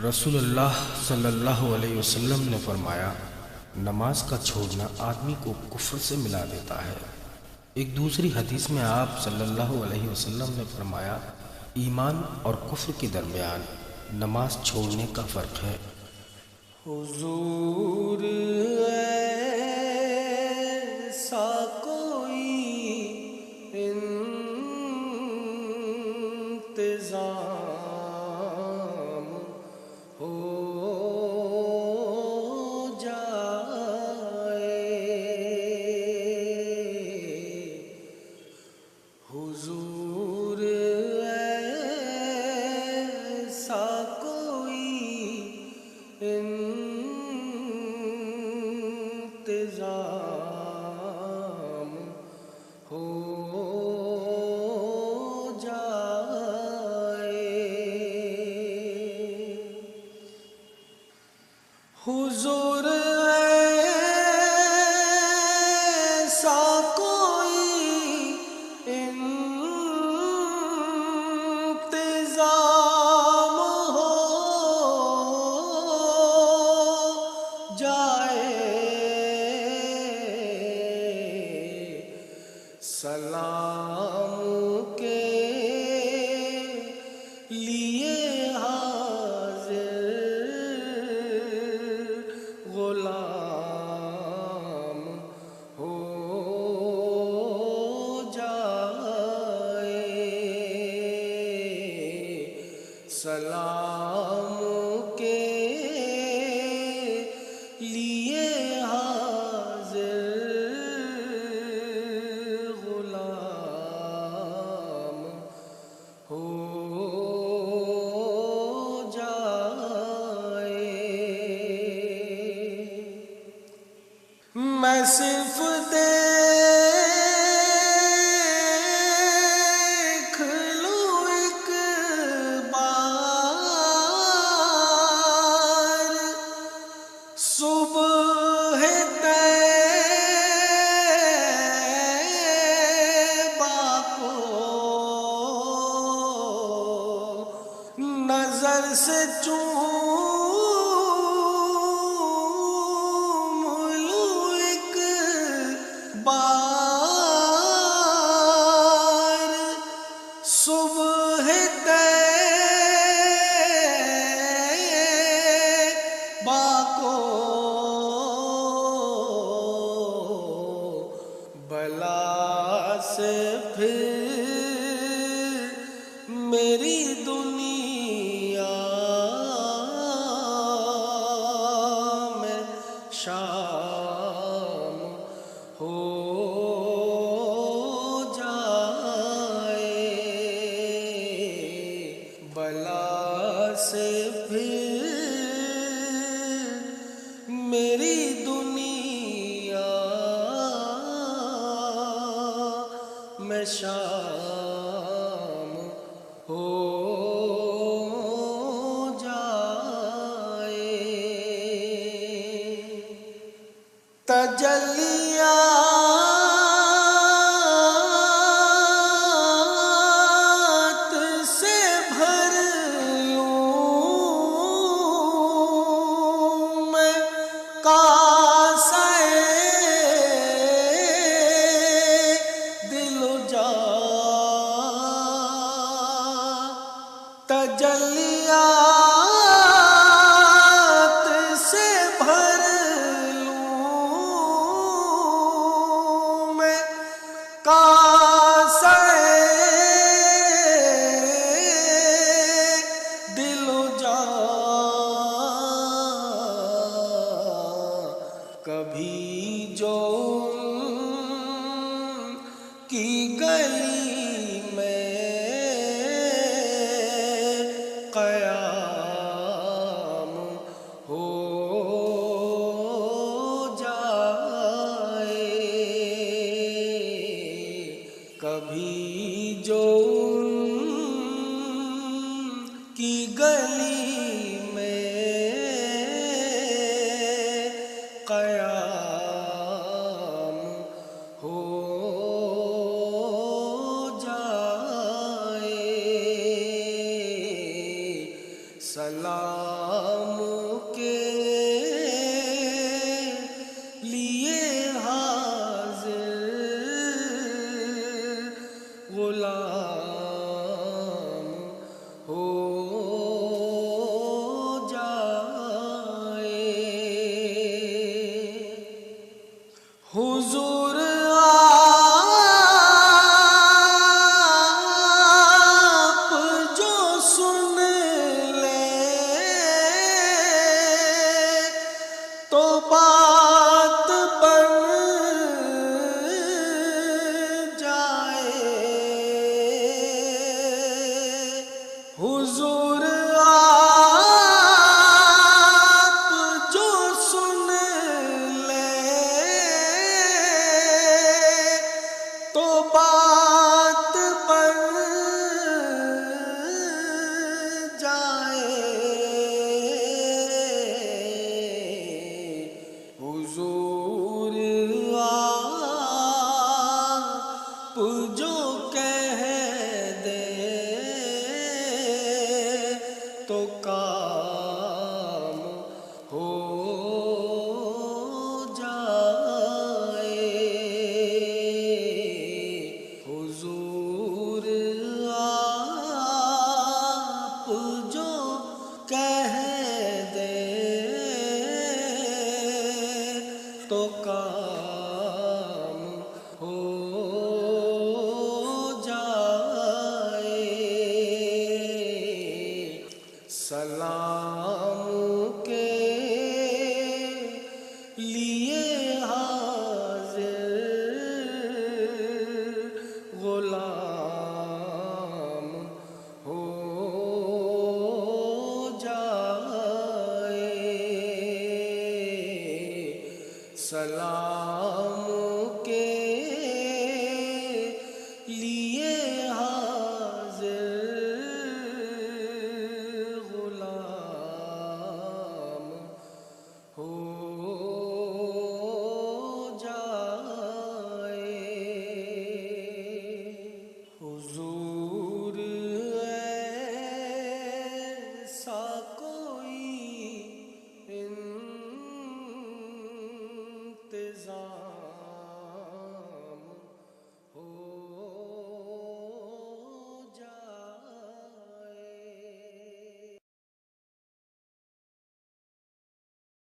रसूलुल्लाह सल्लल्लाहु अलैहि वसल्लम ने फरमाया, नमाज का छोड़ना आदमी को कुफ्र से मिला देता है। एक दूसरी हदीस में आप सल्लल्लाहु अलैहि वसल्लम ने फरमाया, ईमान और कुफ्र के दरमियान नमाज छोड़ने का फ़र्क है। हुजूर ऐसा कोई इंतज़ाम हो जाए, हुजूर ऐसा कोई इंतज़ाम हो जाए, हुजूर ऐसा कोई इंतज़ाम हो जाए, सलाम के लिए हाज़िर गुलाम हो जाए, सलाम के लिए हाज़िर गुलाम हो जाए। मैं सिर्फ देख लूं एक बार, सुबह तैबा को नजर से चूम लूं एक बार, सुबह तैबा को बला से फिर मेरी दुनिया में शाम हो जाए, बला से फिर मेरी दुनिया में शाम हो जाए। तजल्लियात से भर लूं मैं कासाए दिलो जा, तजल्लियात से भर लूं मैं कासाए दिलो जा, कभी जो की गली में क़याम हो जाए, कभी जो की गली में क़याम हो जाए, सलाम के लिए हाजिर गुलाम हो जाए। हुजूर आप जो सुन ले तो बात बन जाए। हुजूर आप जो सुन ले तो बात बन जाए। हुजूर आप जो कह दे तो काम हो जाए। हुजूर आप जो कह दे तो काम हो जाए। सलाम के लिए हाजिर गुलाम हो जाए। सलाम